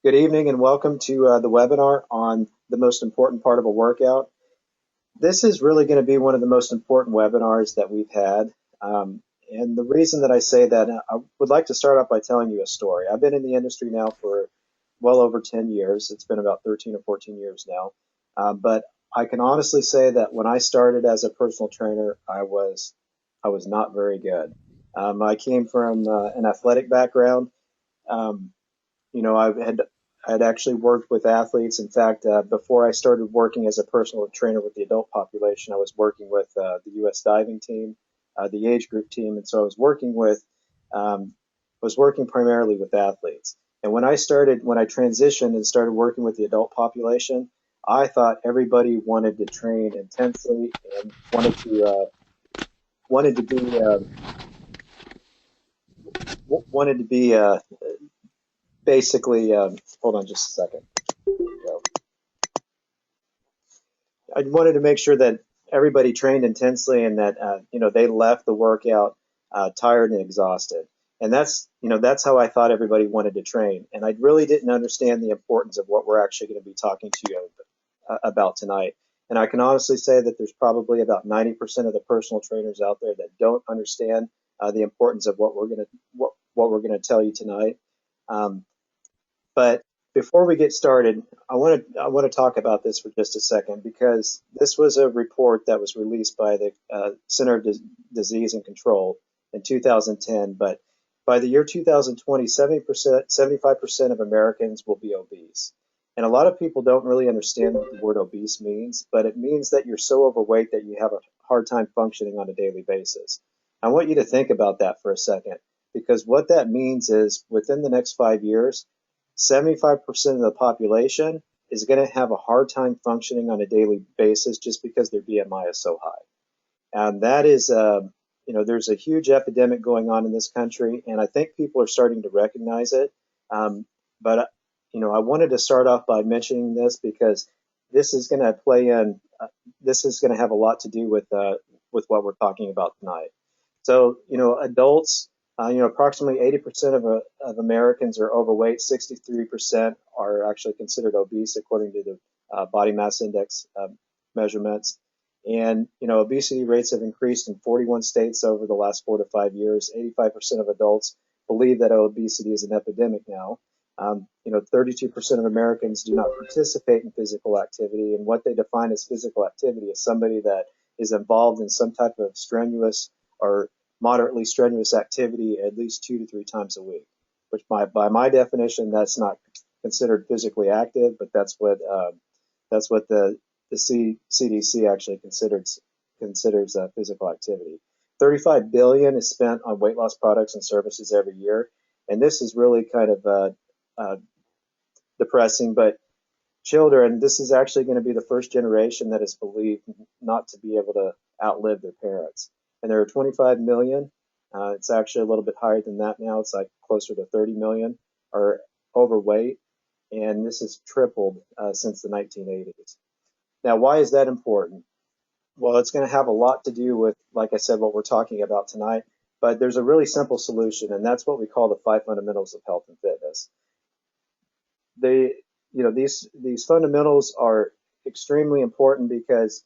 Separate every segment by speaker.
Speaker 1: Good evening and welcome to the webinar on the most important part of a workout. This is really going to be one of the most important webinars that we've had. And the reason that I say that, I would like to start off by telling you a story. I've been in the industry now for well over 10 years. It's been about 13 or 14 years now. But I can honestly say that when I started as a personal trainer, I was not very good. I came from an athletic background. Um, I had actually worked with athletes. In fact, before I started working as a personal trainer with the adult population, I was working with the U.S. diving team, the age group team, and so I was working primarily with athletes. And when I transitioned and started working with the adult population, I thought everybody wanted to train intensely and wanted to be wanted to be basically. Hold on just a second. So, I wanted to make sure that everybody trained intensely and that they left the workout tired and exhausted. And that's how I thought everybody wanted to train. And I really didn't understand the importance of what we're actually going to be talking to you about tonight. And I can honestly say that there's probably about 90% of the personal trainers out there that don't understand the importance of what we're going to tell you tonight. Um, but before we get started, I want to talk about this for just a second because this was a report that was released by the Center of Disease and Control in 2010. But by the year 2020, 70%, 75% of Americans will be obese. And a lot of people don't really understand what the word obese means, but it means that you're so overweight that you have a hard time functioning on a daily basis. I want you to think about that for a second because what that means is within the next 5 years, 75% of the population is going to have a hard time functioning on a daily basis just because their BMI is so high. And that is, there's a huge epidemic going on in this country, and I think people are starting to recognize it. But I wanted to start off by mentioning this because this is going to play in, this is going to have a lot to do with what we're talking about tonight. So, adults, approximately 80% of Americans are overweight. 63% are actually considered obese according to the body mass index measurements. And, obesity rates have increased in 41 states over the last 4 to 5 years. 85% of adults believe that obesity is an epidemic now. 32% of Americans do not participate in physical activity. And what they define as physical activity is somebody that is involved in some type of strenuous or moderately strenuous activity at least 2 to 3 times a week, which by my definition, that's not considered physically active, but that's what the CDC actually considers physical activity. 35 billion is spent on weight loss products and services every year, and this is really kind of uh, depressing. But children, this is actually going to be the first generation that is believed not to be able to outlive their parents. And there are 25 million. It's actually a little bit higher than that now. It's like closer to 30 million are overweight, and this has tripled since the 1980s. Now, why is that important? Well, it's going to have a lot to do with, like I said, what we're talking about tonight. But there's a really simple solution, and that's what we call the 5 fundamentals of health and fitness. These fundamentals are extremely important because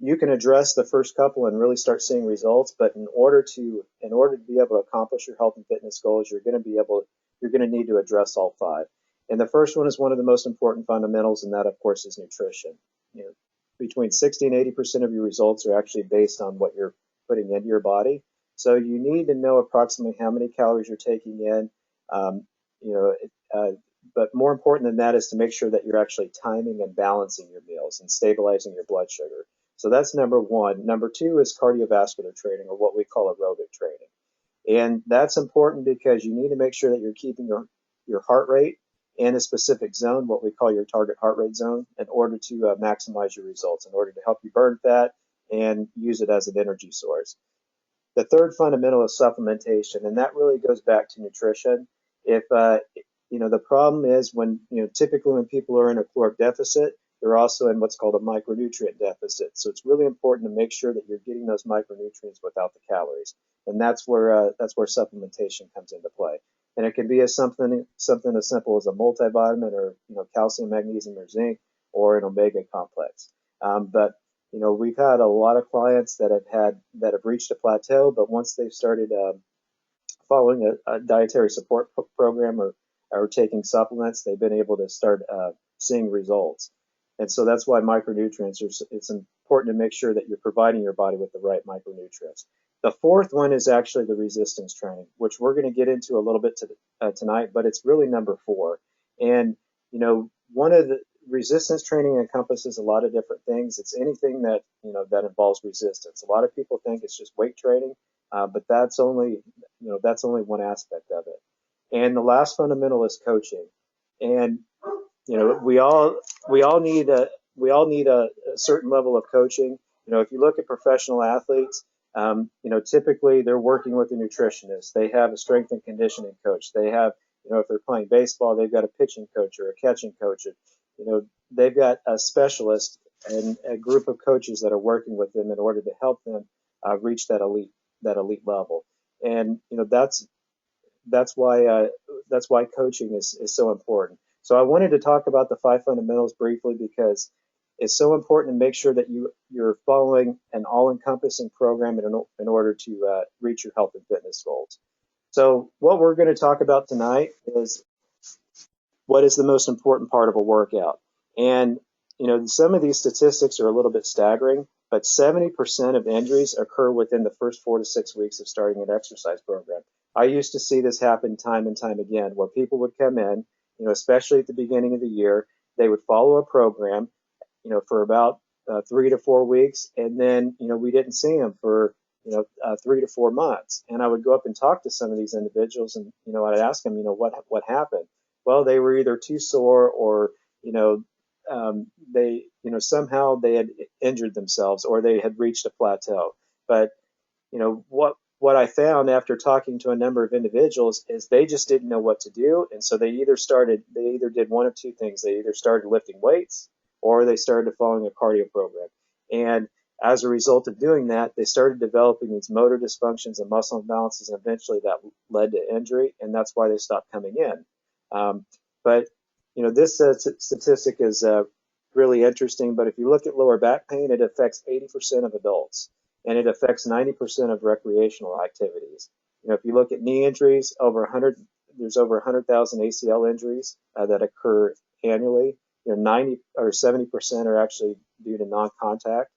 Speaker 1: you can address the first couple and really start seeing results. But in order to be able to accomplish your health and fitness goals, you're going to need to address all five. And the first one is one of the most important fundamentals, and that, of course, is nutrition. You know, between 60 and 80% of your results are actually based on what you're putting into your body. So you need to know approximately how many calories you're taking in. Um, you know, but more important than that is to make sure that you're actually timing and balancing your meals and stabilizing your blood sugar. So that's number one. Number two is cardiovascular training, or what we call aerobic training. And that's important because you need to make sure that you're keeping your heart rate in a specific zone, what we call your target heart rate zone, in order to maximize your results, in order to help you burn fat and use it as an energy source. The third fundamental is supplementation, and that really goes back to nutrition. If the problem is when typically when people are in a caloric deficit, they're also in what's called a micronutrient deficit. So it's really important to make sure that you're getting those micronutrients without the calories, and that's where supplementation comes into play. And it can be something as simple as a multivitamin, or calcium, magnesium, or zinc, or an omega complex. But we've had a lot of clients that have reached a plateau, but once they've started following a dietary support program, or taking supplements, they've been able to start seeing results. And so that's why micronutrients it's important to make sure that you're providing your body with the right micronutrients. The fourth one is actually the resistance training, which we're going to get into a little bit tonight, but it's really number 4. And one of the resistance training encompasses a lot of different things. It's anything that involves resistance. A lot of people think it's just weight training, but that's only one aspect of it. And the last fundamental is coaching. And we all need a certain level of coaching. If you look at professional athletes, typically they're working with a nutritionist. They have a strength and conditioning coach. They have, if they're playing baseball, they've got a pitching coach or a catching coach. They've got a specialist and a group of coaches that are working with them in order to help them reach that elite level. And that's why coaching is so important. So I wanted to talk about the 5 fundamentals briefly, because it's so important to make sure that you're following an all-encompassing program in order to reach your health and fitness goals. So what we're going to talk about tonight is what is the most important part of a workout. And some of these statistics are a little bit staggering, but 70% of injuries occur within the first 4 to 6 weeks of starting an exercise program. I used to see this happen time and time again, where people would come in, especially at the beginning of the year. They would follow a program, for about 3 to 4 weeks, and then we didn't see them for 3 to 4 months. And I would go up and talk to some of these individuals, and I'd ask them, what happened? Well, they were either too sore, or they somehow they had injured themselves, or they had reached a plateau. But what I found after talking to a number of individuals is they just didn't know what to do. And so they either did one of two things. They either started lifting weights, or they started following a cardio program. And as a result of doing that, they started developing these motor dysfunctions and muscle imbalances, and eventually that led to injury, and that's why they stopped coming in. But this statistic is really interesting. But if you look at lower back pain, it affects 80% of adults, and it affects 90% of recreational activities. If you look at knee injuries, there's over 100,000 ACL injuries that occur annually. 90 or 70% are actually due to non-contact.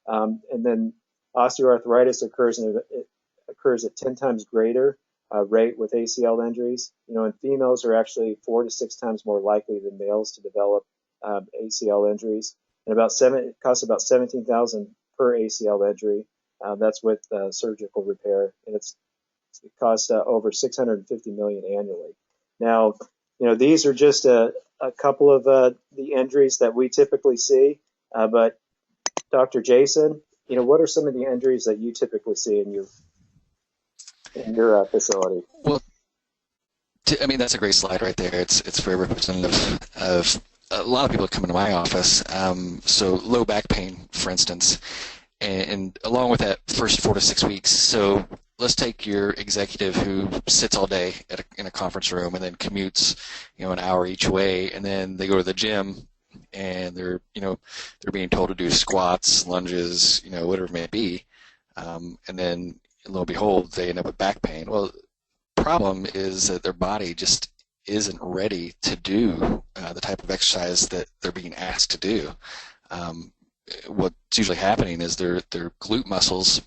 Speaker 1: And then osteoarthritis occurs at 10 times greater rate with ACL injuries. And females are actually 4 to 6 times more likely than males to develop ACL injuries. And it costs about $17,000 per ACL injury. That's with surgical repair, and it costs over $650 million annually. Now, these are just a couple of the injuries that we typically see. But Dr. Jason, what are some of the injuries that you typically see in your facility?
Speaker 2: Well, that's a great slide right there. It's very representative of a lot of people that come into my office. So low back pain, for instance, and along with that, first 4 to 6 weeks. So let's take your executive who sits all day in a conference room and then commutes, an hour each way, and then they go to the gym and they're being told to do squats, lunges, whatever it may be, and then lo and behold, they end up with back pain. Well, the problem is that their body just isn't ready to do the type of exercise that they're being asked to do. What's usually happening is their glute muscles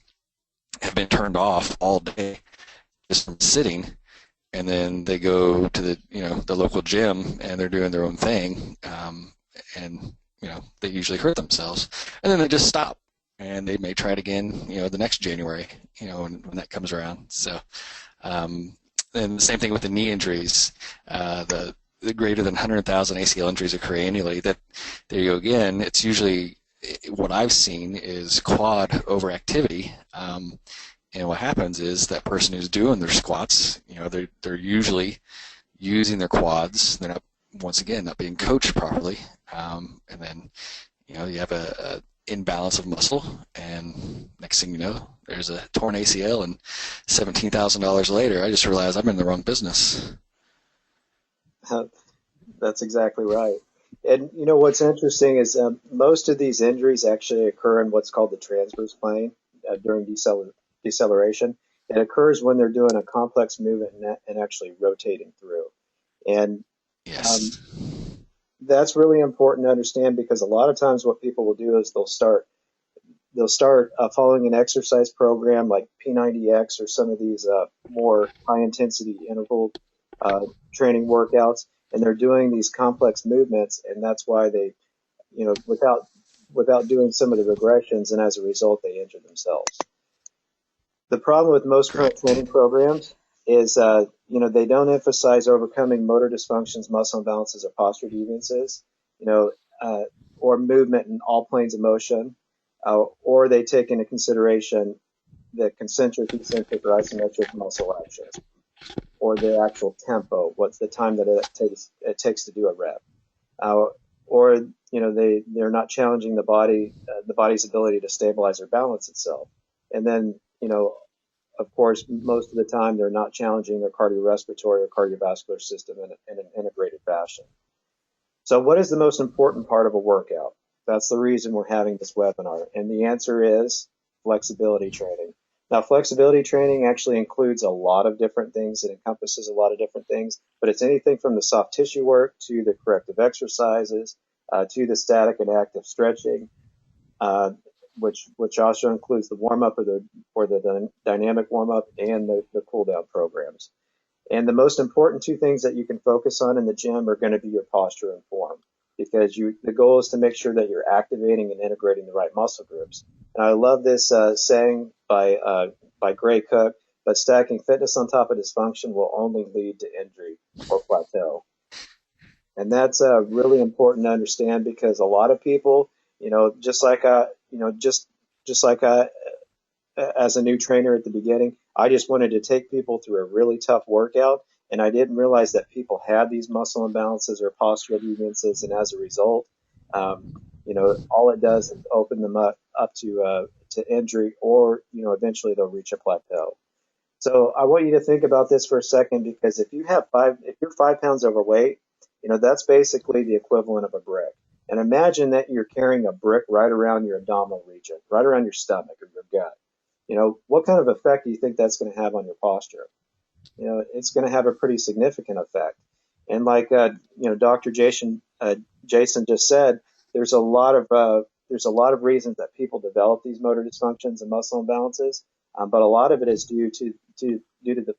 Speaker 2: have been turned off all day just from sitting, and then they go to the local gym and they're doing their own thing, and they usually hurt themselves, and then they just stop, and they may try it again the next January when that comes around. So and the same thing with the knee injuries. The greater than 100,000 ACL injuries occur annually. There you go again. It's usually, what I've seen is quad overactivity, and what happens is that person who's doing their squats, they're usually using their quads. They're not, once again, not being coached properly, and then you have a imbalance of muscle, and next thing you know, there's a torn ACL, and $17,000 later, I just realized I'm in the wrong business.
Speaker 1: That's exactly right. And you know what's interesting is most of these injuries actually occur in what's called the transverse plane during deceleration. It occurs when they're doing a complex movement and actually rotating through. And um,
Speaker 2: Yes.
Speaker 1: that's really important to understand because a lot of times what people will do is they'll start following an exercise program like P90X or some of these more high intensity interval uh, training workouts, and they're doing these complex movements, and that's why they, without doing some of the regressions, and as a result, they injure themselves. The problem with most current
Speaker 2: Correct.
Speaker 1: training programs is, they don't emphasize overcoming motor dysfunctions, muscle imbalances, or posture deviances, you know, uh, or movement in all planes of motion, or they take into consideration the concentric, eccentric, or isometric muscle actions, or the actual tempo. What's the time that it takes to do a rep? Uh, or they're not challenging the body's ability to stabilize or balance itself. And then of course, most of the time they're not challenging their cardiorespiratory or cardiovascular system in an integrated fashion. So, what is the most important part of a workout? That's the reason we're having this webinar. And the answer is flexibility training. Now, flexibility training actually includes a lot of different things. It encompasses a lot of different things, but it's anything from the soft tissue work to the corrective exercises to the static and active stretching, uh, which also includes the warm up or the dynamic warm up and the cool down programs. And the most important two things that you can focus on in the gym are going to be your posture and form, because the goal is to make sure that you're activating and integrating the right muscle groups. And I love this saying by Gray Cook, but stacking fitness on top of dysfunction will only lead to injury or plateau. And that's really important to understand because a lot of people, just like I, as a new trainer at the beginning, I just wanted to take people through a really tough workout. And I didn't realize that people had these muscle imbalances or postural deviances. And as a result, all it does is open them up to injury, or, eventually they'll reach a plateau. So I want you to think about this for a second, because if you're 5 pounds overweight, that's basically the equivalent of a brick. And imagine that you're carrying a brick right around your abdominal region, right around your stomach or your gut. What kind of effect do you think that's going to have on your posture? It's going to have a pretty significant effect. And like Dr. Jason just said, there's a lot of reasons that people develop these motor dysfunctions and muscle imbalances, but a lot of it is due to the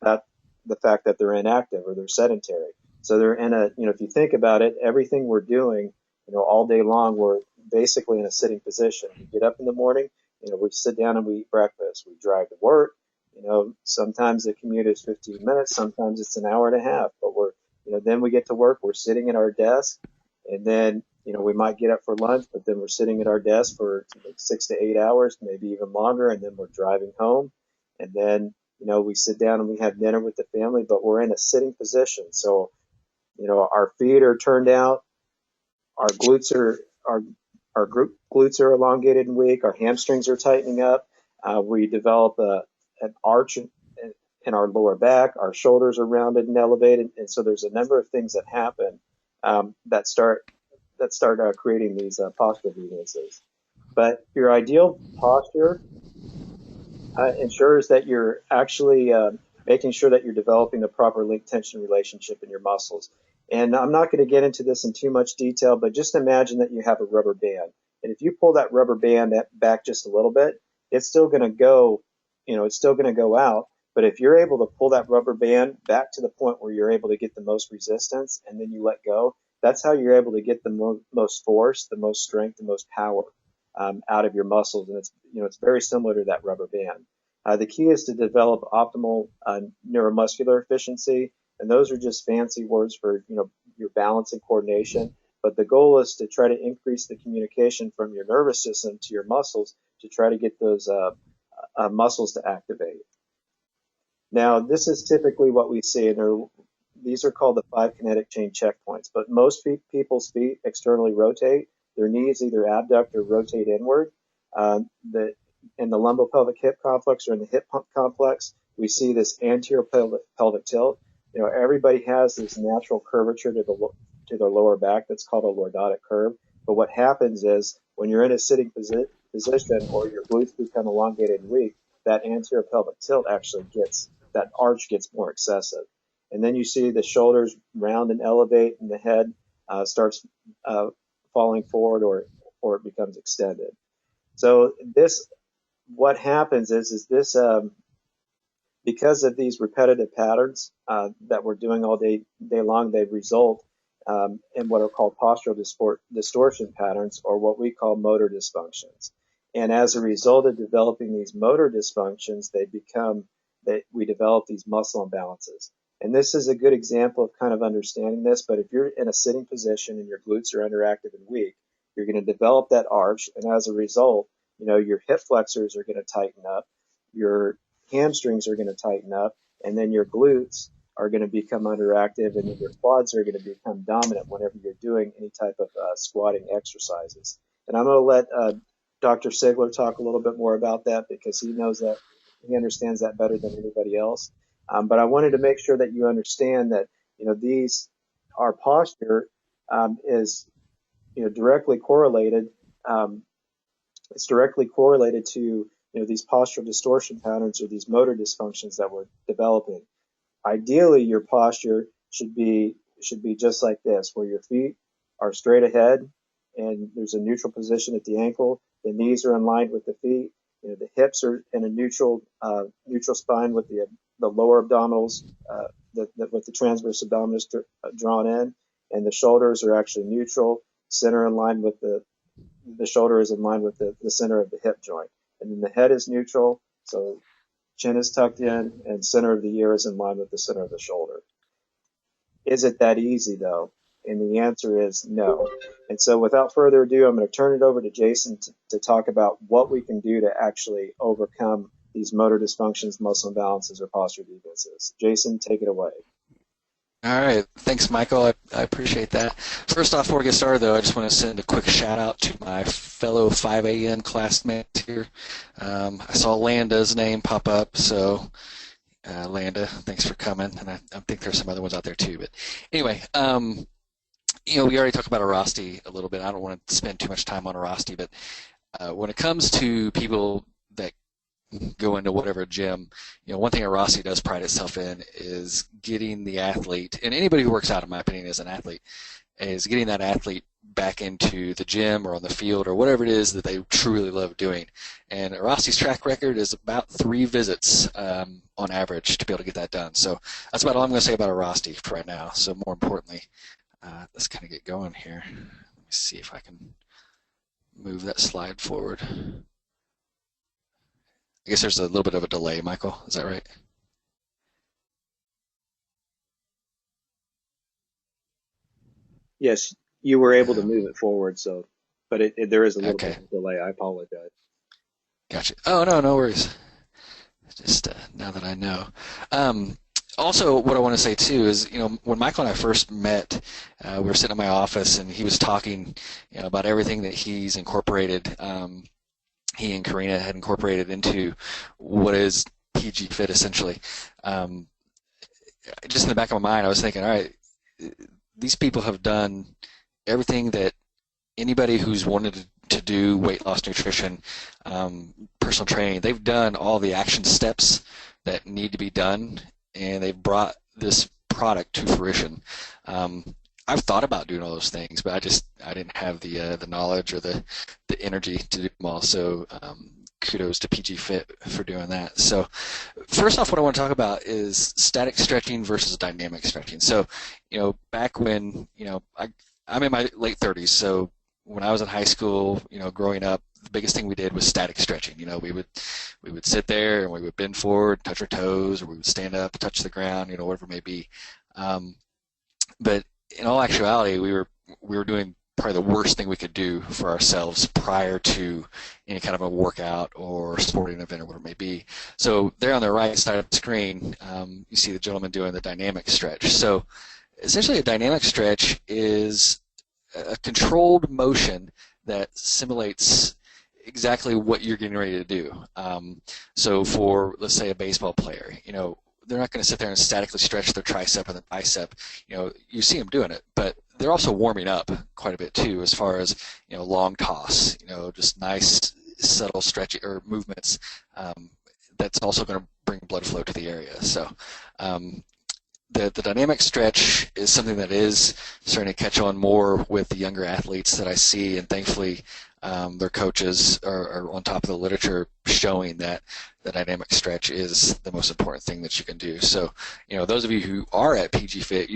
Speaker 1: fact that they're inactive or they're sedentary. So they're if you think about it, everything we're doing, all day long, we're basically in a sitting position. We get up in the morning, we sit down and we eat breakfast. We drive to work. Sometimes the commute is 15 minutes, sometimes it's an hour and a half, but then we get to work, we're sitting at our desk, and then, we might get up for lunch, but then we're sitting at our desk for 6 to 8 hours, maybe even longer, and then we're driving home. And then, we sit down and we have dinner with the family, but we're in a sitting position. So, our feet are turned out, our glutes are, our, glutes are elongated and weak, our hamstrings are tightening up. We develop an arch in our lower back, our shoulders are rounded and elevated. And so there's a number of things that happen that start creating these postural deviances. But your ideal posture ensures that you're actually making sure that you're developing the proper link tension relationship in your muscles. And I'm not going to get into this in too much detail, but just imagine that you have a rubber band. And if you pull that rubber band back just a little bit, it's still going to go, it's still going to go out. But if you're able to pull that rubber band back to the point where you're able to get the most resistance and then you let go, that's how you're able to get the most force, the most strength, the most power out of your muscles. And it's very similar to that rubber band. The key is to develop optimal neuromuscular efficiency, and those are just fancy words for your balance and coordination. But the goal is to try to increase the communication from your nervous system to your muscles to try to get those muscles to activate. Now, this is typically what we see, and these are called the 5 kinetic chain checkpoints. But most people's feet externally rotate, their knees either abduct or rotate inward. The in the lumbopelvic hip complex or in the hip complex, we see this anterior pelvic tilt. Everybody has this natural curvature to their lower back that's called a lordotic curve. But what happens is when you're in a sitting position or your glutes become elongated and weak, that anterior pelvic tilt actually that arch gets more excessive. And then you see the shoulders round and elevate, and the head starts falling forward or it becomes extended. So what happens is this because of these repetitive patterns that we're doing all day long, they result in what are called postural distortion patterns, or what we call motor dysfunctions. And as a result of developing these motor dysfunctions, we develop these muscle imbalances. And this is a good example of kind of understanding this. But if you're in a sitting position and your glutes are underactive and weak, you're going to develop that arch, and as a result, your hip flexors are going to tighten up, your hamstrings are going to tighten up, and then your glutes are going to become underactive, and then your quads are going to become dominant whenever you're doing any type of squatting exercises. And I'm going to let Dr. Sigler talk a little bit more about that, because he understands that better than anybody else. But I wanted to make sure that you understand that our posture is directly correlated. It's directly correlated to these postural distortion patterns or these motor dysfunctions that we're developing. Ideally, your posture should be just like this, where your feet are straight ahead and there's a neutral position at the ankle. The knees are in line with the feet. The hips are in a neutral spine with the lower abdominals, with the transverse abdominals drawn in, and the shoulders are actually neutral. Center in line with the shoulder is in line with the center of the hip joint, and then the head is neutral. So chin is tucked in, and center of the ear is in line with the center of the shoulder. Is it that easy, though? And the answer is no. And so without further ado, I'm going to turn it over to Jason to talk about what we can do to actually overcome these motor dysfunctions, muscle imbalances, or posture defenses. Jason, take it away.
Speaker 2: All right. Thanks, Michael. I appreciate that. First off, before we get started, though, I just want to send a quick shout-out to my fellow 5AN classmates here. I saw Landa's name pop up, so Landa, thanks for coming. And I think there's some other ones out there, too. But anyway, we already talked about Arasti a little bit. I don't want to spend too much time on Arasti, but when it comes to people that go into whatever gym, one thing Arasti does pride itself in is getting the athlete, and anybody who works out, in my opinion, as an athlete, is getting that athlete back into the gym or on the field or whatever it is that they truly love doing. And Arasti's track record is about 3 visits on average to be able to get that done. So that's about all I'm going to say about Arasti for right now. So more importantly, let's kind of get going here. Let me see if I can move that slide forward. I guess there's a little bit of a delay, Michael. Is that right?
Speaker 1: Yes, you were able to move it forward, but there is a little bit of a delay. I apologize.
Speaker 2: Gotcha. Oh, no worries. Just now that I know. Also, what I want to say, too, is, when Michael and I first met, we were sitting in my office, and he was talking about everything that he's incorporated. He and Karina had incorporated into what is PG Fit, essentially. Just in the back of my mind, I was thinking, all right, these people have done everything that anybody who's wanted to do weight loss, nutrition, personal training, they've done all the action steps that need to be done, and they've brought this product to fruition. I've thought about doing all those things, but I didn't have the knowledge or the energy to do them all. So kudos to PG Fit for doing that. So first off, what I want to talk about is static stretching versus dynamic stretching. So back when I'm in my late 30s, so when I was in high school, growing up, the biggest thing we did was static stretching. We would sit there and we would bend forward, touch our toes, or we would stand up, touch the ground, whatever it may be. But in all actuality, we were doing probably the worst thing we could do for ourselves prior to any kind of a workout or sporting event or whatever it may be. So there on the right side of the screen, you see the gentleman doing the dynamic stretch. So essentially a dynamic stretch is a controlled motion that simulates exactly what you're getting ready to do. So for, let's say, a baseball player, they're not going to sit there and statically stretch their tricep and their bicep. You see them doing it, but they're also warming up quite a bit too, as far as long toss, just nice subtle stretch or movements. That's also going to bring blood flow to the area. So the dynamic stretch is something that is starting to catch on more with the younger athletes that I see, and thankfully their coaches are on top of the literature showing that the dynamic stretch is the most important thing that you can do. So, those of you who are at PG Fit,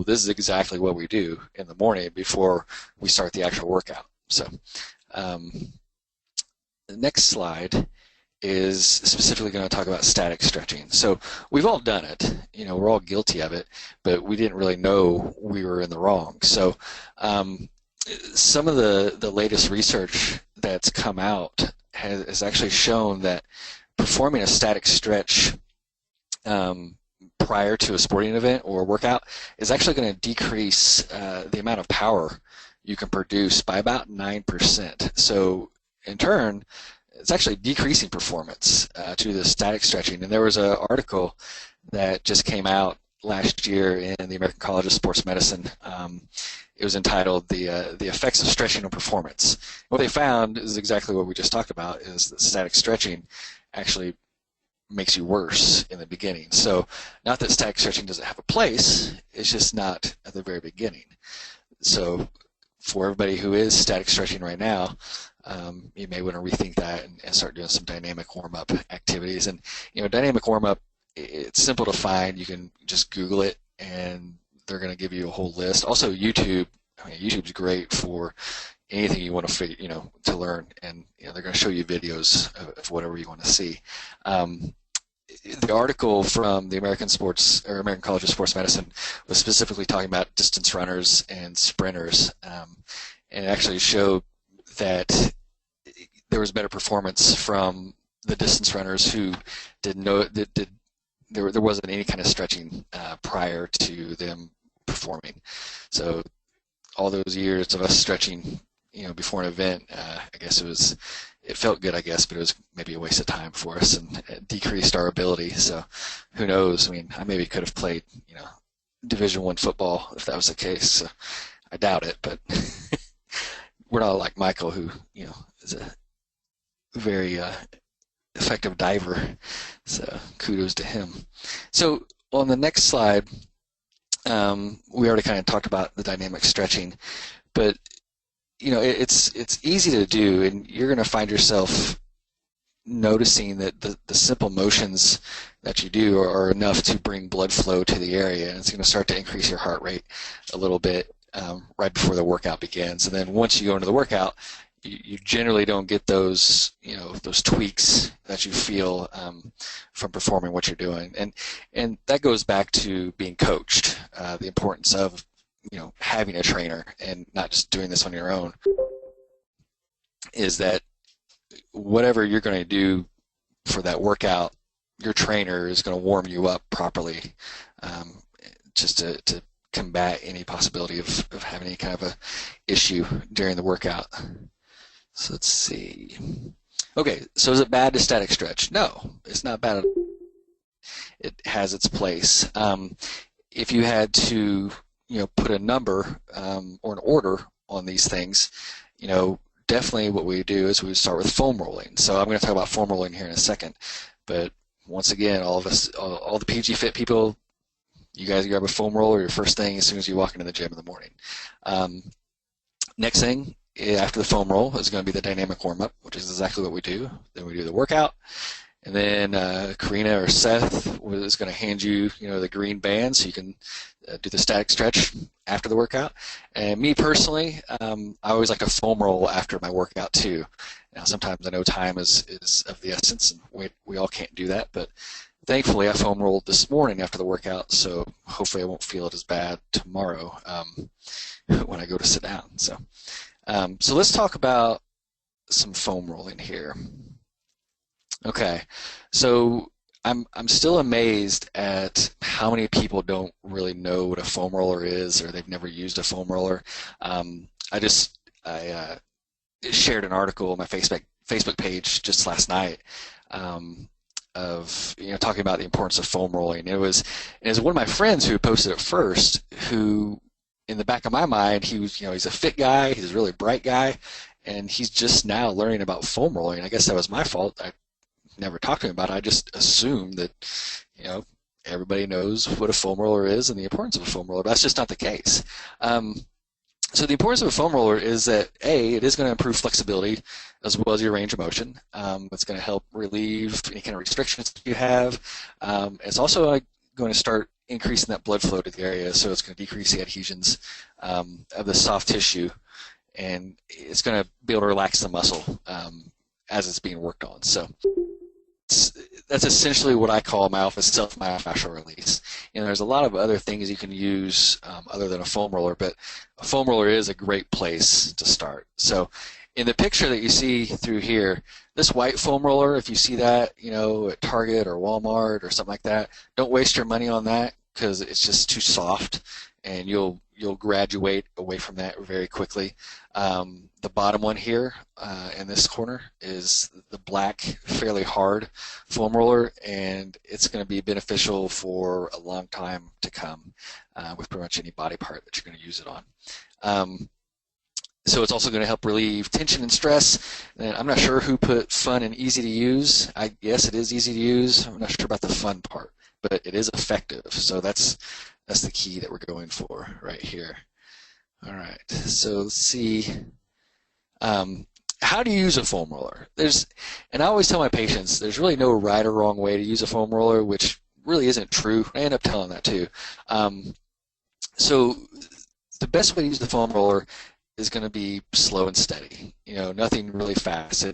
Speaker 2: this is exactly what we do in the morning before we start the actual workout. So, the next slide is specifically going to talk about static stretching. So we've all done it, we're all guilty of it, but we didn't really know we were in the wrong. So some of the latest research that's come out has actually shown that performing a static stretch prior to a sporting event or workout is actually going to decrease the amount of power you can produce by about 9%. So in turn, it's actually decreasing performance to the static stretching. And there was an article that just came out last year in the American College of Sports Medicine. It was entitled the Effects of Stretching on Performance. What they found is exactly what we just talked about, is that static stretching actually makes you worse in the beginning. So not that static stretching doesn't have a place, it's just not at the very beginning. So for everybody who is static stretching right now, you may want to rethink that and start doing some dynamic warm-up activities. And dynamic warm-up, it's simple to find. You can just Google it, and they're going to give you a whole list. Also, YouTube's great for anything you want to figure, to learn, and they're going to show you videos of whatever you want to see. The article from the American College of Sports Medicine was specifically talking about distance runners and sprinters, and it actually showed that there was better performance from the distance runners who there wasn't any kind of stretching prior to them performing. So all those years of us stretching, before an event, I guess it felt good, I guess, but it was maybe a waste of time for us, and it decreased our ability. So who knows? I mean, I maybe could have played, Division I football if that was the case. So I doubt it, but we're not like Michael, who, is a very effective diver. So kudos to him. So on the next slide, we already kind of talked about the dynamic stretching, but it's easy to do, and you're going to find yourself noticing that the simple motions that you do are enough to bring blood flow to the area, and it's going to start to increase your heart rate a little bit right before the workout begins. And then once you go into the workout, you generally don't get those those tweaks that you feel from performing what you're doing, and that goes back to being coached, the importance of having a trainer and not just doing this on your own, is that whatever you're going to do for that workout, your trainer is going to warm you up properly, just to combat any possibility of having any kind of a issue during the workout. So let's see. Okay, so is it bad to static stretch? No, it's not bad at all. It has its place. If you had to put a number or an order on these things, definitely what we do is we start with foam rolling. So I'm going to talk about foam rolling here in a second. But once again, all of us, all the PG Fit people, you guys grab a foam roller your first thing as soon as you walk into the gym in the morning. Next thing after the foam roll is going to be the dynamic warm-up, which is exactly what we do. Then we do the workout. And then Karina or Seth is going to hand you, the green band so you can do the static stretch after the workout. And me personally, I always like to foam roll after my workout too. Now sometimes I know time is of the essence, and we all can't do that, but thankfully I foam rolled this morning after the workout, so hopefully I won't feel it as bad tomorrow when I go to sit down. So let's talk about some foam rolling here. Okay, so I'm still amazed at how many people don't really know what a foam roller is, or they've never used a foam roller. I shared an article on my Facebook page just last night, of talking about the importance of foam rolling. It was one of my friends who posted it first, who in the back of my mind, he was, he's a fit guy, he's a really bright guy, and he's just now learning about foam rolling. I guess that was my fault. I never talked to him about it. I just assumed that, everybody knows what a foam roller is and the importance of a foam roller. But that's just not the case. So the importance of a foam roller is that, A, it is going to improve flexibility as well as your range of motion. It's going to help relieve any kind of restrictions that you have. It's also going to start increasing that blood flow to the area, so it's going to decrease the adhesions of the soft tissue, and it's going to be able to relax the muscle as it's being worked on. So that's essentially what I call self-myofascial release. There's a lot of other things you can use other than a foam roller, but a foam roller is a great place to start. So in the picture that you see through here, this white foam roller, if you see that, at Target or Walmart or something like that, don't waste your money on that, because it's just too soft, and you'll graduate away from that very quickly. The bottom one here in this corner is the black, fairly hard foam roller, and it's going to be beneficial for a long time to come with pretty much any body part that you're going to use it on. So it's also going to help relieve tension and stress. And I'm not sure who put fun and easy to use. I guess it is easy to use. I'm not sure about the fun part, but it is effective. So that's the key that we're going for right here. All right, so let's see. How do you use a foam roller? And I always tell my patients, there's really no right or wrong way to use a foam roller, which really isn't true. I end up telling that too. So the best way to use the foam roller is going to be slow and steady. Nothing really fast.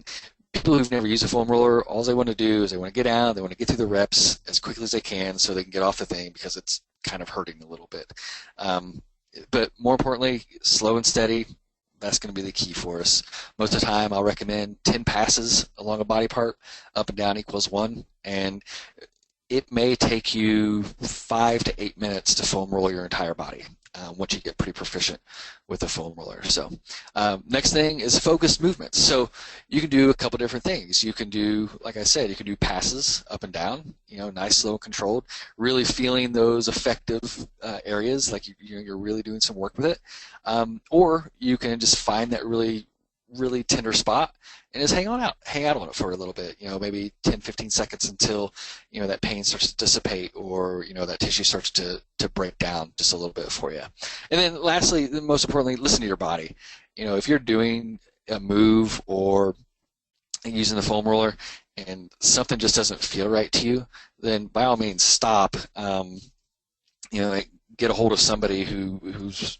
Speaker 2: People who've never used a foam roller, all they want to do is they want to get out, they want to get through the reps as quickly as they can so they can get off the thing, because it's kind of hurting a little bit. But more importantly, slow and steady, that's going to be the key for us. Most of the time, I'll recommend 10 passes along a body part, up and down equals 1, and it may take you 5 to 8 minutes to foam roll your entire body once you get pretty proficient with the foam roller. So next thing is focused movements. So you can do a couple different things. You can do, like I said, you can do passes up and down, nice, slow, and controlled, really feeling those effective areas, like you're really doing some work with it. Or you can just find that really tender spot and just hang out on it for a little bit, maybe 10, 15 seconds until, that pain starts to dissipate, or, that tissue starts to break down just a little bit for you. And then lastly, most importantly, listen to your body. If you're doing a move or using the foam roller and something just doesn't feel right to you, then by all means stop, get a hold of somebody who's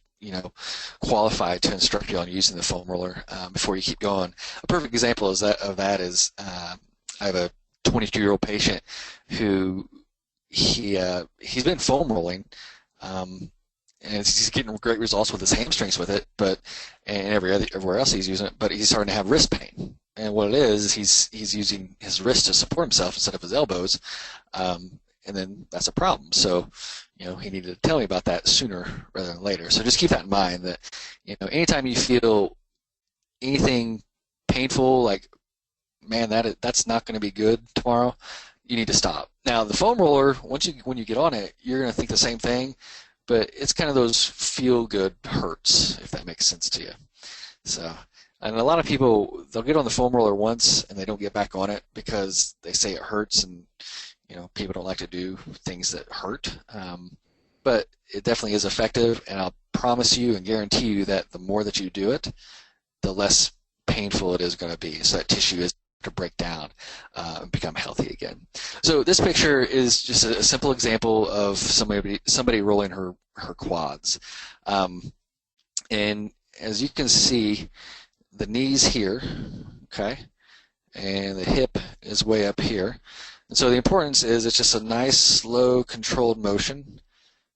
Speaker 2: qualified to instruct you on using the foam roller before you keep going. A perfect example of that is I have a 22-year-old patient who he's been foam rolling, and he's getting great results with his hamstrings with it, and everywhere else he's using it, but he's starting to have wrist pain. And what it is he's using his wrist to support himself instead of his elbows, and then that's a problem. So he needed to tell me about that sooner rather than later. So just keep that in mind, that anytime you feel anything painful, like, man, that's not going to be good tomorrow, you need to stop. Now the foam roller, when you get on it, you're going to think the same thing, but it's kind of those feel-good hurts, if that makes sense to you. So, and a lot of people, they'll get on the foam roller once and they don't get back on it because they say it hurts, and people don't like to do things that hurt, but it definitely is effective, and I'll promise you and guarantee you that the more that you do it, the less painful it is going to be, so that tissue is to break down and become healthy again. So this picture is just a simple example of somebody rolling her quads, and as you can see, the knee's here, okay, and the hip is way up here. And so the importance is it's just a nice, slow, controlled motion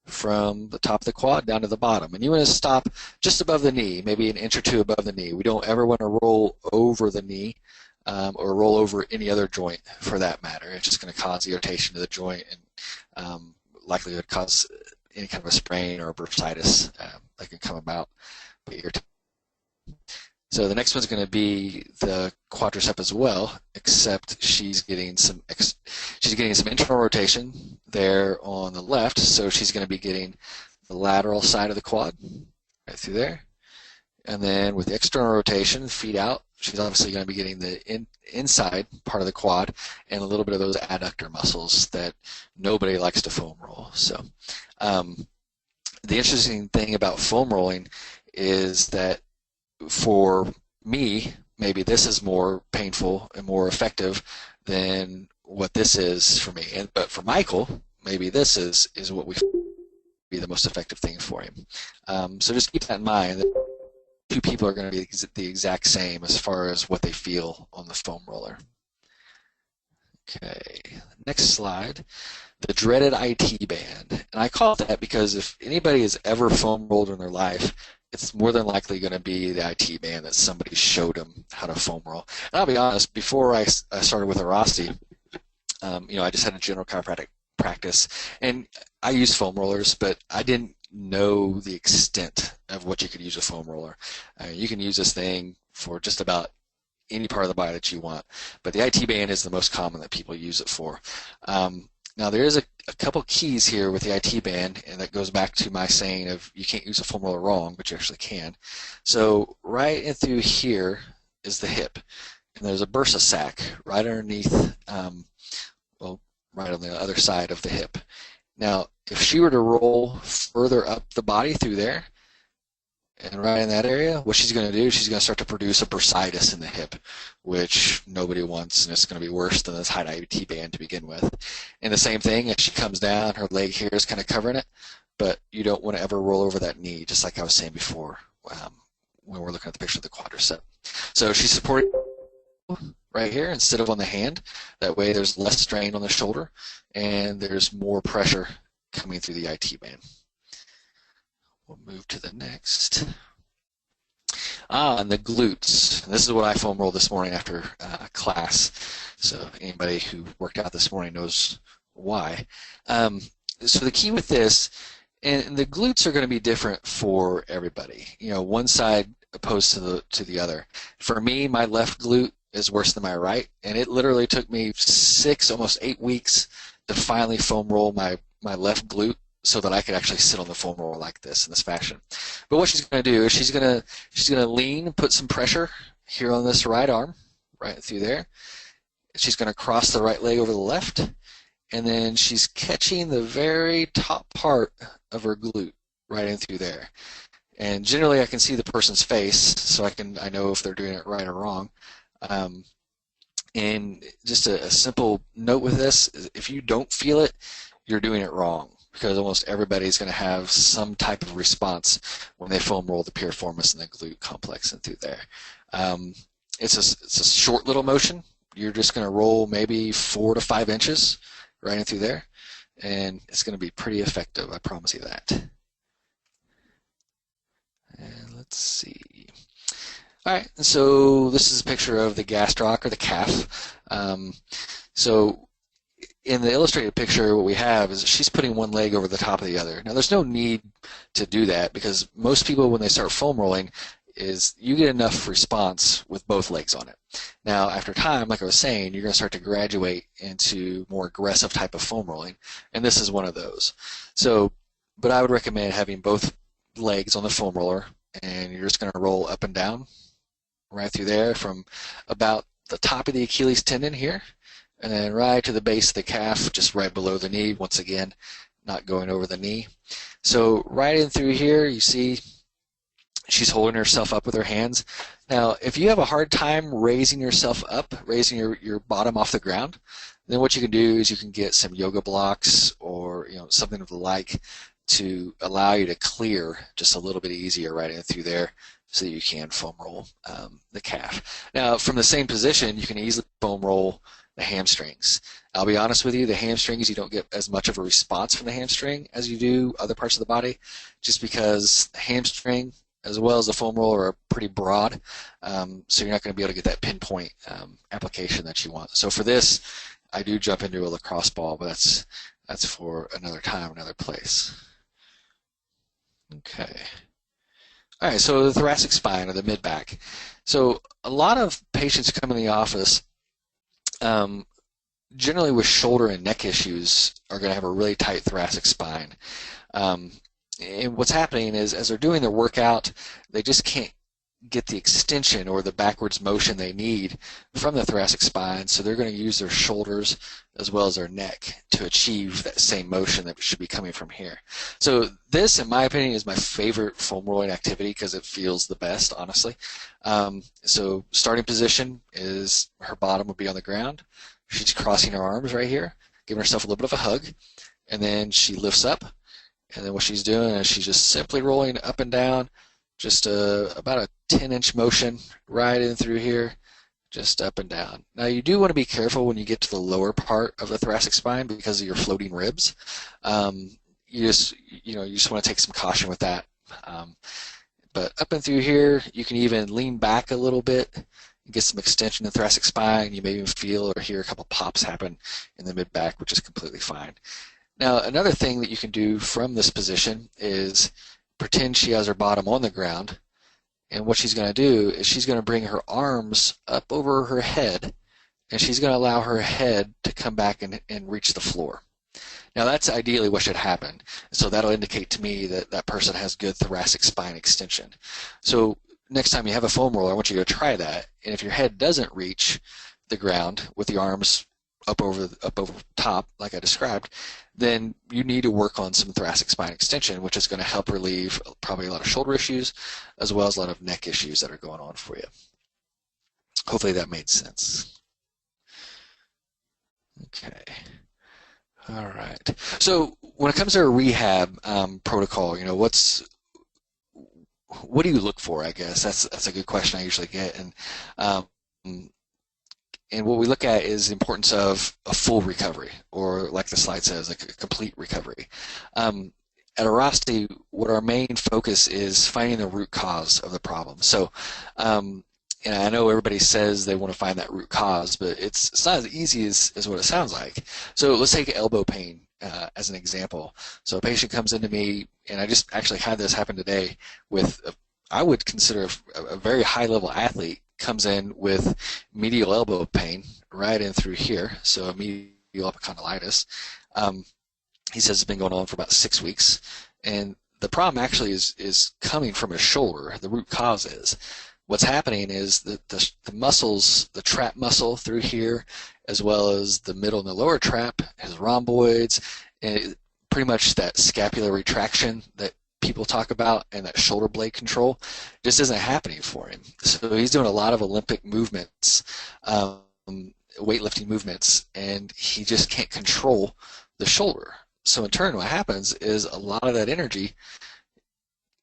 Speaker 2: from the top of the quad down to the bottom. And you want to stop just above the knee, maybe an inch or two above the knee. We don't ever want to roll over the knee or roll over any other joint for that matter. It's just going to cause irritation to the joint and likely to cause any kind of a sprain or a bursitis that can come about by irritation. So the next one's going to be the quadricep as well, except she's getting some internal rotation there on the left, so she's going to be getting the lateral side of the quad right through there. And then with the external rotation, feet out, she's obviously going to be getting the inside part of the quad and a little bit of those adductor muscles that nobody likes to foam roll. So the interesting thing about foam rolling is that for me, maybe this is more painful and more effective than what this is for me. But for Michael, maybe this is what we be the most effective thing for him. So just keep that in mind. That two people are going to be the exact same as far as what they feel on the foam roller. Okay, next slide. The dreaded IT band. And I call it that because if anybody has ever foam rolled in their life, it's more than likely going to be the IT band that somebody showed them how to foam roll. And I'll be honest, before I started with Arasti, I just had a general chiropractic practice, and I used foam rollers, but I didn't know the extent of what you could use a foam roller. You can use this thing for just about any part of the body that you want, but the IT band is the most common that people use it for. Now there is a couple keys here with the IT band, and that goes back to my saying of you can't use a foam roller wrong, but you actually can. So right in through here is the hip, and there's a bursa sac right underneath, right on the other side of the hip. Now, if she were to roll further up the body through there, and right in that area, what she's going to do, she's going to start to produce a bursitis in the hip, which nobody wants, and it's going to be worse than this high IT band to begin with. And the same thing, as she comes down, her leg here is kind of covering it, but you don't want to ever roll over that knee, just like I was saying before when we're looking at the picture of the quadricep. So she's supporting right here instead of on the hand. That way there's less strain on the shoulder, and there's more pressure coming through the IT band. We'll move to the next. And the glutes. This is what I foam rolled this morning after class. So anybody who worked out this morning knows why. So the key with this, and the glutes are going to be different for everybody. One side opposed to the other. For me, my left glute is worse than my right, and it literally took me 6, almost 8 weeks to finally foam roll my left glute, so that I could actually sit on the foam roller like this in this fashion. But what she's going to do is she's going to lean, put some pressure here on this right arm, right through there. She's going to cross the right leg over the left, and then she's catching the very top part of her glute right in through there. And generally, I can see the person's face, so I know if they're doing it right or wrong. And just a simple note with this is if you don't feel it, you're doing it wrong, because almost everybody's going to have some type of response when they foam roll the piriformis and the glute complex and through there. It's a short little motion. You're just going to roll maybe 4 to 5 inches right in through there, and it's going to be pretty effective. I promise you that. And let's see. All right, so this is a picture of the gastroc, or the calf. So in the illustrated picture, what we have is she's putting one leg over the top of the other. Now, there's no need to do that, because most people, when they start foam rolling, is you get enough response with both legs on it. Now, after time, like I was saying, you're going to start to graduate into more aggressive type of foam rolling, and this is one of those. So, but I would recommend having both legs on the foam roller, and you're just going to roll up and down right through there from about the top of the Achilles tendon here, and then right to the base of the calf, just right below the knee, once again, not going over the knee. So right in through here, you see she's holding herself up with her hands. Now, if you have a hard time raising yourself up, raising your bottom off the ground, then what you can do is you can get some yoga blocks or something of the like to allow you to clear just a little bit easier right in through there, so that you can foam roll the calf. Now, from the same position, you can easily foam roll the hamstrings. I'll be honest with you, the hamstrings, you don't get as much of a response from the hamstring as you do other parts of the body, just because the hamstring as well as the foam roller are pretty broad, so you're not going to be able to get that pinpoint application that you want. So for this, I do jump into a lacrosse ball, but that's for another time, another place. Okay. All right, so the thoracic spine or the mid-back. So a lot of patients come in the office um, generally with shoulder and neck issues are going to have a really tight thoracic spine. Um, and what's happening is as they're doing their workout, they just can't get the extension or the backwards motion they need from the thoracic spine, so they're going to use their shoulders as well as their neck to achieve that same motion that should be coming from here. So this, in my opinion, is my favorite foam rolling activity because it feels the best, honestly. So starting position is her bottom would be on the ground. She's crossing her arms right here, giving herself a little bit of a hug, and then she lifts up, and then what she's doing is she's just simply rolling up and down, just about a 10-inch motion right in through here, just up and down. Now you do want to be careful when you get to the lower part of the thoracic spine because of your floating ribs. You just want to take some caution with that. But up and through here, you can even lean back a little bit, get some extension in the thoracic spine. You may even feel or hear a couple pops happen in the mid-back, which is completely fine. Now, another thing that you can do from this position is pretend she has her bottom on the ground, and what she's going to do is she's going to bring her arms up over her head, and she's going to allow her head to come back and reach the floor. Now, that's ideally what should happen. So that'll indicate to me that that person has good thoracic spine extension. So next time you have a foam roller, I want you to try that. And if your head doesn't reach the ground with the arms up over top, like I described, then you need to work on some thoracic spine extension, which is going to help relieve probably a lot of shoulder issues as well as a lot of neck issues that are going on for you. Hopefully that made sense. Okay. All right. So when it comes to a rehab protocol, what do you look for? I guess that's a good question I usually get, and what we look at is the importance of a full recovery, or like the slide says, like a complete recovery. At Aurosty, what our main focus is finding the root cause of the problem. So, and I know everybody says they want to find that root cause, but it's not as easy as what it sounds like. So let's take elbow pain as an example. So a patient comes into me, and I just actually had this happen today with, I would consider a very high-level athlete, comes in with medial elbow pain right in through here, so medial epicondylitis. He says it's been going on for about 6 weeks, and the problem actually is coming from his shoulder. The root cause is what's happening is that the muscles, the trap muscle through here, as well as the middle and the lower trap, his rhomboids, and pretty much that scapular retraction that people talk about and that shoulder blade control just isn't happening for him. So he's doing a lot of Olympic movements, weightlifting movements, and he just can't control the shoulder. So in turn, what happens is a lot of that energy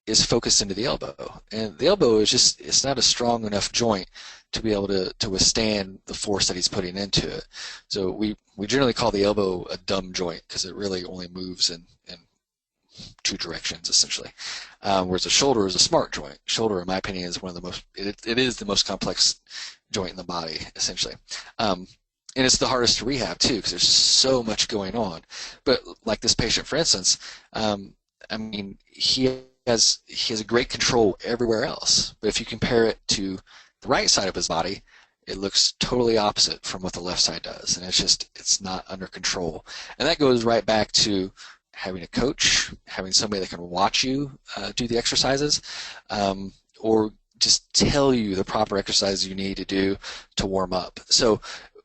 Speaker 2: is focused into the elbow, and the elbow is just, it's not a strong enough joint to be able to withstand the force that he's putting into it. So we generally call the elbow a dumb joint because it really only moves in two directions, essentially. Whereas the shoulder is a smart joint. Shoulder, in my opinion, is one of the most, it is the most complex joint in the body, essentially. And it's the hardest to rehab, too, because there's so much going on. But like this patient, for instance, he has a great control everywhere else. But if you compare it to the right side of his body, it looks totally opposite from what the left side does. And it's not under control. And that goes right back to having a coach, having somebody that can watch you do the exercises, or just tell you the proper exercises you need to do to warm up. So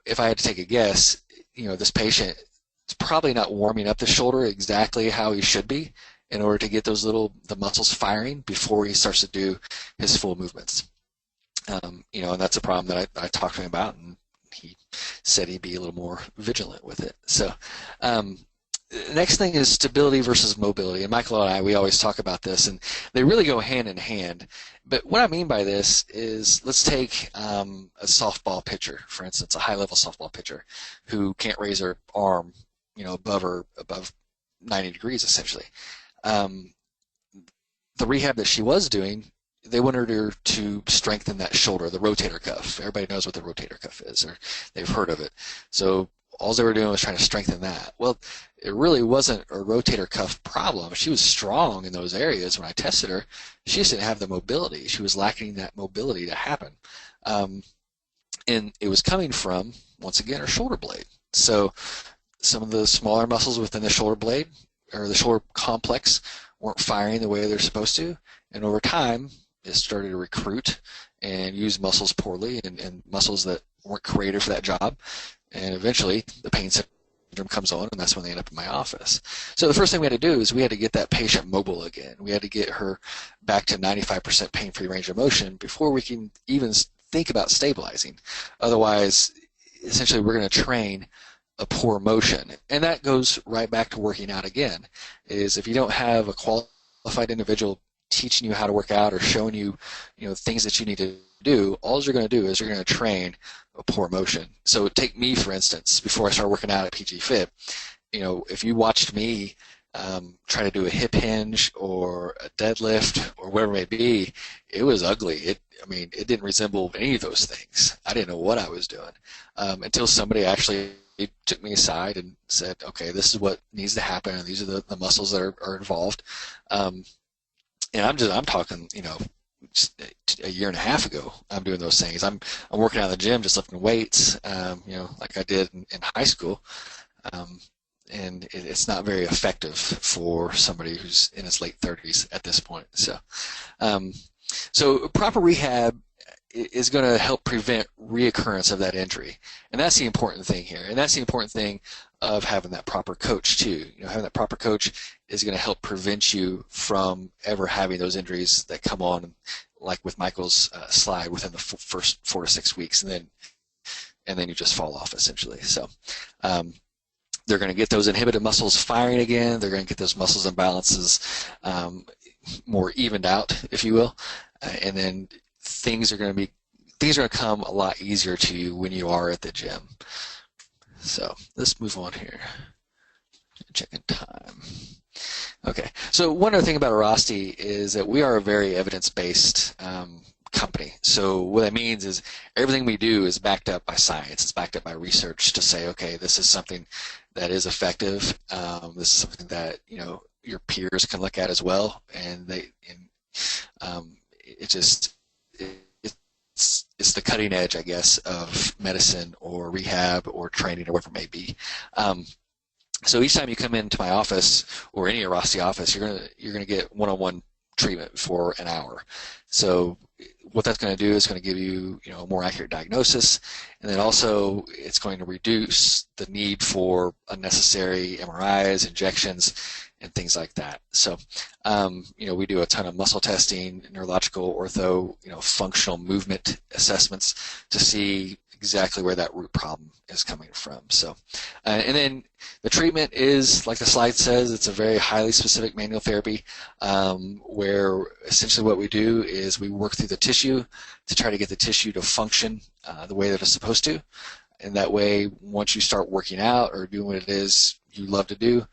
Speaker 2: if I had to take a guess, this patient is probably not warming up the shoulder exactly how he should be in order to get the muscles firing before he starts to do his full movements. And that's a problem that I talked to him about, and he said he'd be a little more vigilant with it. So the next thing is stability versus mobility. And Michael and I, we always talk about this, and they really go hand in hand. But what I mean by this is, let's take a softball pitcher, for instance, a high-level softball pitcher who can't raise her arm, above 90 degrees, essentially. The rehab that she was doing, they wanted her to strengthen that shoulder, the rotator cuff. Everybody knows what the rotator cuff is, or they've heard of it. So all they were doing was trying to strengthen that. Well, it really wasn't a rotator cuff problem. She was strong in those areas when I tested her. She just didn't have the mobility. She was lacking that mobility to happen. Um, and it was coming from, once again, her shoulder blade. So some of the smaller muscles within the shoulder blade or the shoulder complex weren't firing the way they're supposed to. And over time, it started to recruit and use muscles poorly and muscles that weren't created for that job. And eventually, the pain syndrome comes on, and that's when they end up in my office. So the first thing we had to do is we had to get that patient mobile again. We had to get her back to 95% pain-free range of motion before we can even think about stabilizing. Otherwise, essentially, we're going to train a poor motion. And that goes right back to working out again, is if you don't have a qualified individual teaching you how to work out or showing you, things that you need to do, all you're going to do is you're going to train a poor motion. So take me, for instance, before I started working out at PG Fit, if you watched me try to do a hip hinge or a deadlift or whatever it may be, it was ugly. It didn't resemble any of those things. I didn't know what I was doing until somebody actually took me aside and said, okay, this is what needs to happen, and these are the muscles that are involved. And I'm talking, just a year and a half ago, I'm doing those things. I'm working out in the gym, just lifting weights, like I did in high school. And it's not very effective for somebody who's in his late 30s at this point. So proper rehab is going to help prevent reoccurrence of that injury. And that's the important thing here. And that's the important thing of having that proper coach too. Having that proper coach is going to help prevent you from ever having those injuries that come on, like with Michael's slide, within the first 4 to 6 weeks, and then you just fall off essentially. So they're going to get those inhibited muscles firing again. They're going to get those muscles imbalances more evened out, if you will, and then things are going to come a lot easier to you when you are at the gym. So let's move on here. Checking time. Okay. So one other thing about Aurosty is that we are a very evidence-based company. So what that means is everything we do is backed up by science. It's backed up by research to say, okay, this is something that is effective. This is something that your peers can look at as well, and it's the cutting edge, I guess, of medicine or rehab or training or whatever it may be. So each time you come into my office or any Aurosty office, you're gonna get one-on-one treatment for an hour. So what that's going to do is going to give you, a more accurate diagnosis, and then also it's going to reduce the need for unnecessary MRIs, injections, and things like that. So, we do a ton of muscle testing, neurological, ortho, functional movement assessments to see exactly where that root problem is coming from. So, and then the treatment is, like the slide says, it's a very highly specific manual therapy where essentially what we do is we work through the tissue to try to get the tissue to function the way that it's supposed to. And that way, once you start working out or doing what it is you love to do,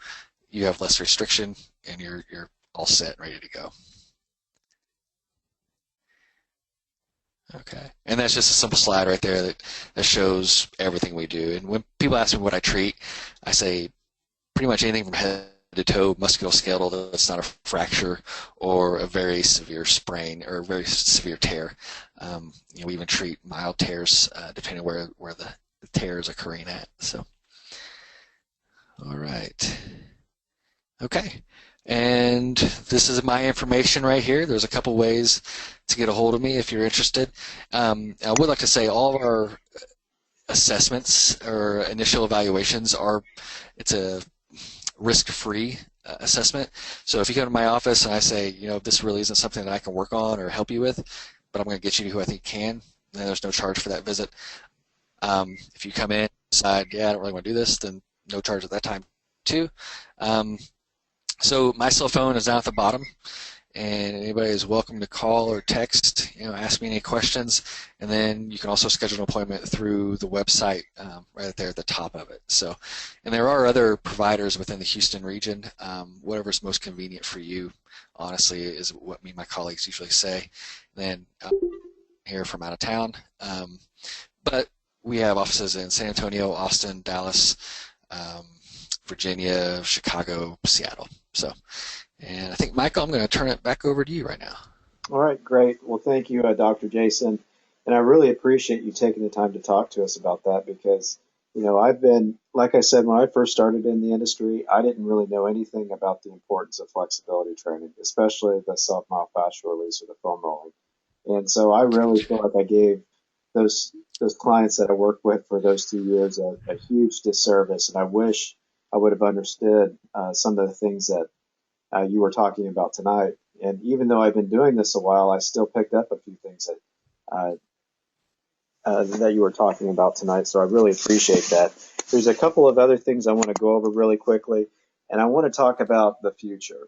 Speaker 2: you have less restriction and you're all set, ready to go. Okay, and that's just a simple slide right there that shows everything we do. And when people ask me what I treat, I say pretty much anything from head to toe, musculoskeletal, that's not a fracture or a very severe sprain or a very severe tear. We even treat mild tears depending on where the tear is occurring at. So, all right. Okay, and this is my information right here. There's a couple ways to get a hold of me if you're interested. I would like to say all of our assessments or initial evaluations it's a risk-free assessment. So if you come to my office and I say, this really isn't something that I can work on or help you with, but I'm going to get you to who I think can, then there's no charge for that visit. If you come in and decide, I don't really want to do this, then no charge at that time too. So my cell phone is down at the bottom, and anybody is welcome to call or text, ask me any questions, and then you can also schedule an appointment through the website right there at the top of it. So, and there are other providers within the Houston region. Whatever's most convenient for you, honestly, is what me and my colleagues usually say. Then here from out of town, but we have offices in San Antonio, Austin, Dallas, um, Virginia, Chicago, Seattle. So, and I think, Michael, I'm going to turn it back over to you right now.
Speaker 1: All right, great. Well, thank you, Dr. Jason. And I really appreciate you taking the time to talk to us about that because, I've been, like I said, when I first started in the industry, I didn't really know anything about the importance of flexibility training, especially the self-myofascial release or the foam rolling. And so I really feel like I gave those clients that I worked with for those 2 years a huge disservice. And I wish I would have understood some of the things that you were talking about tonight. And even though I've been doing this a while, I still picked up a few things uh, that you were talking about tonight. So I really appreciate that. There's a couple of other things I want to go over really quickly, and I want to talk about the future.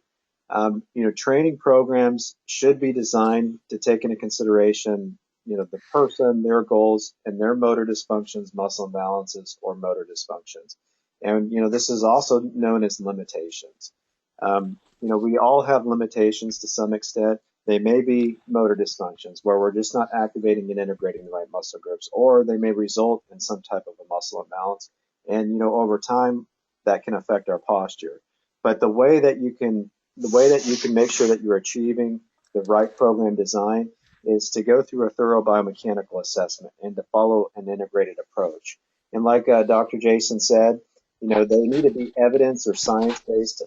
Speaker 1: Training programs should be designed to take into consideration, the person, their goals, and their motor dysfunctions, muscle imbalances, or motor dysfunctions. And, this is also known as limitations. We all have limitations to some extent. They may be motor dysfunctions where we're just not activating and integrating the right muscle groups, or they may result in some type of a muscle imbalance. And, over time, that can affect our posture. But the way that you can make sure that you're achieving the right program design is to go through a thorough biomechanical assessment and to follow an integrated approach. And like Dr. Jason said, they need to be evidence or science-based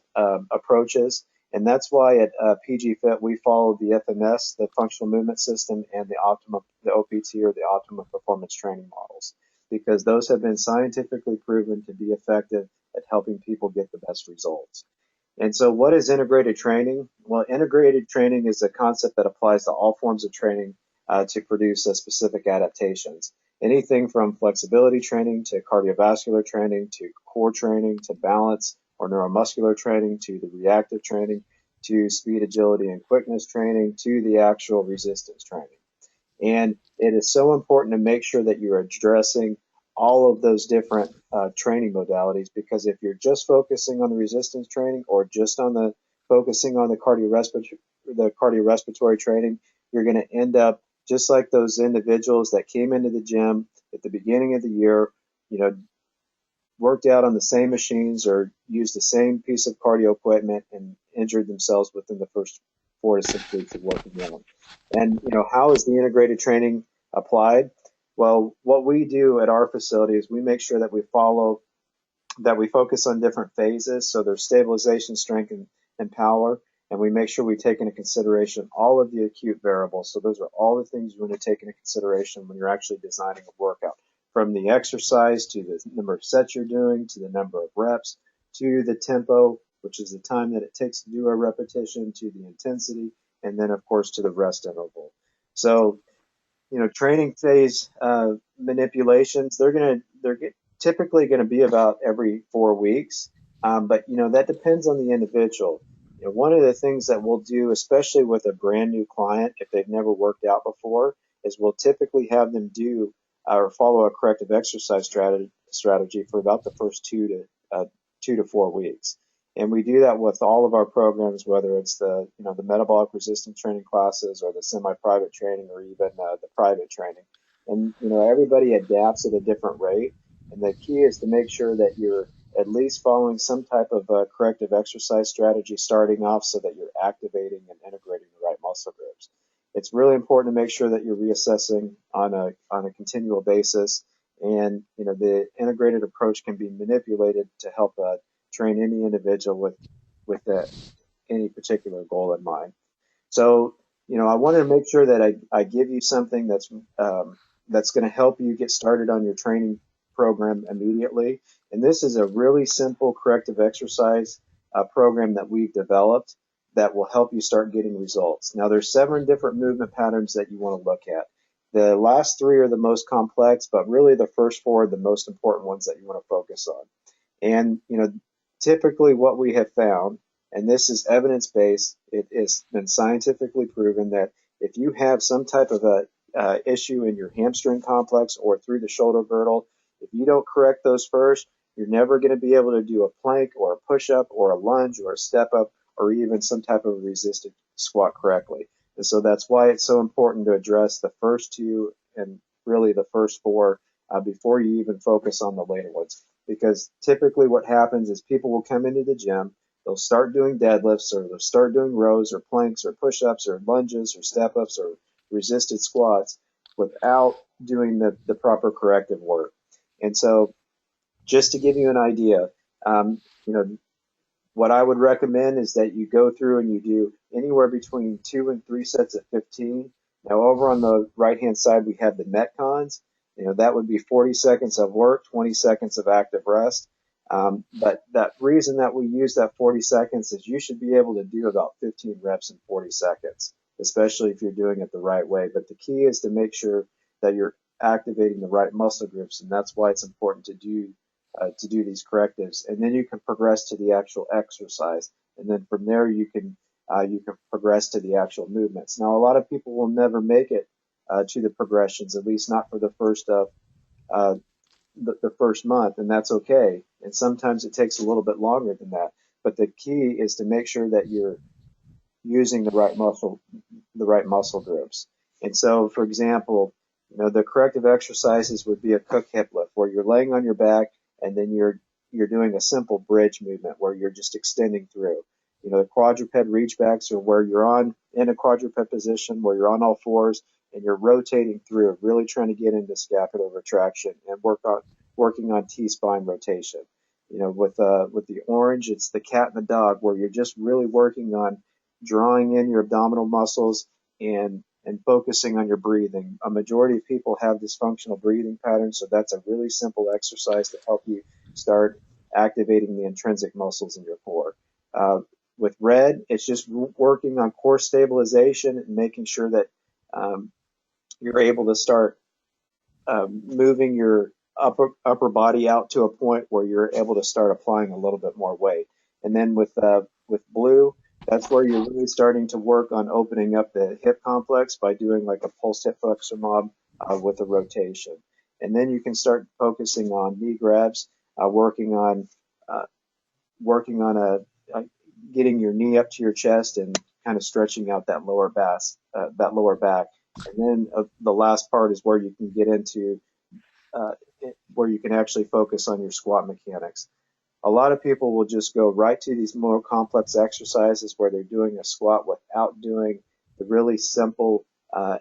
Speaker 1: approaches. And that's why at PG Fit we follow the FMS, the Functional Movement System, and the OPT or the Optimum Performance Training models, because those have been scientifically proven to be effective at helping people get the best results. And so what is integrated training? Well, integrated training is a concept that applies to all forms of training to produce specific adaptations. Anything from flexibility training to cardiovascular training to core training to balance or neuromuscular training to the reactive training to speed, agility, and quickness training to the actual resistance training. And it is so important to make sure that you're addressing all of those different training modalities, because if you're just focusing on the resistance training or just on the focusing on the cardiorespiratory training, you're going to end up just like those individuals that came into the gym at the beginning of the year, worked out on the same machines or used the same piece of cardio equipment and injured themselves within the first 4 to 6 weeks of working out. And, how is the integrated training applied? Well, what we do at our facility is we make sure that we focus on different phases. So there's stabilization, strength, and power. And we make sure we take into consideration all of the acute variables. So those are all the things you want to take into consideration when you're actually designing a workout, from the exercise to the number of sets you're doing, to the number of reps, to the tempo, which is the time that it takes to do a repetition, to the intensity, and then of course to the rest interval. So, training phase manipulations, they're typically going to be about every 4 weeks. But, that depends on the individual. One of the things that we'll do, especially with a brand new client, if they've never worked out before, is we'll typically have them do or follow a corrective exercise strategy for about the first 2 to 4 weeks. And we do that with all of our programs, whether it's the metabolic resistance training classes or the semi-private training or even the private training. And, everybody adapts at a different rate. And the key is to make sure that you're at least following some type of corrective exercise strategy starting off so that you're activating and integrating the right muscle groups. It's really important to make sure that you're reassessing on a continual basis. And, the integrated approach can be manipulated to help train any individual with any particular goal in mind. So, I wanted to make sure that I give you something that's going to help you get started on your training program immediately. And this is a really simple corrective exercise program that we've developed that will help you start getting results. Now, there's 7 different movement patterns that you want to look at. The last 3 are the most complex, but really the first 4 are the most important ones that you want to focus on. And, typically what we have found, and this is evidence-based, it has been scientifically proven that if you have some type of a issue in your hamstring complex or through the shoulder girdle, if you don't correct those first, you're never going to be able to do a plank or a push-up or a lunge or a step-up or even some type of resisted squat correctly. And so that's why it's so important to address the first 2 and really the first 4 before you even focus on the later ones. Because typically what happens is people will come into the gym, they'll start doing deadlifts, or they'll start doing rows or planks or push-ups or lunges or step-ups or resisted squats without doing the proper corrective work. And so just to give you an idea, you know, what I would recommend is that you go through and you do anywhere between 2 and 3 sets of 15. Now, over on the right-hand side, we have the Metcons. You know, that would be 40 seconds of work, 20 seconds of active rest. But that reason that we use that 40 seconds is you should be able to do about 15 reps in 40 seconds, especially if you're doing it the right way. But the key is to make sure that you're activating the right muscle groups, and that's why it's important to do these correctives, and then you can progress to the actual exercise, and then from there you can progress to the actual movements. Now, a lot of people will never make it to the progressions, at least not for uh, the first month, and that's okay. And sometimes it takes a little bit longer than that. But the key is to make sure that you're using the right muscle groups. And so, for example, you know, the corrective exercises would be a Cook hip lift, where you're laying on your back and then you're doing a simple bridge movement where you're just extending through. You know, the quadruped reach backs are where you're on in a quadruped position, where you're on all fours and you're rotating through, really trying to get into scapular retraction and working on T-spine rotation. You know, with the orange, it's the cat and the dog, where you're just really working on drawing in your abdominal muscles and focusing on your breathing. A majority of people have dysfunctional breathing patterns, so that's a really simple exercise to help you start activating the intrinsic muscles in your core. With red, it's just working on core stabilization and making sure that you're able to start moving your upper body out to a point where you're able to start applying a little bit more weight. And then with blue, that's where you're really starting to work on opening up the hip complex by doing like a pulsed hip flexor mob with a rotation. And then you can start focusing on knee grabs, working on uh, getting your knee up to your chest and kind of stretching out that lower back. And then the last part is where you can get into uh, where you can actually focus on your squat mechanics. A lot of people will just go right to these more complex exercises where they're doing a squat without doing the really simple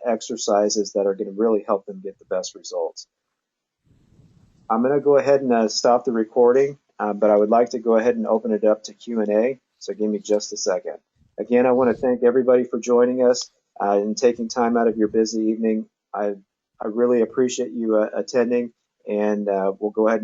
Speaker 1: exercises that are going to really help them get the best results. I'm going to go ahead and stop the recording, but I would like to go ahead and open it up to Q&A. So give me just a second. Again, I want to thank everybody for joining us and taking time out of your busy evening. I really appreciate you attending, and we'll go ahead and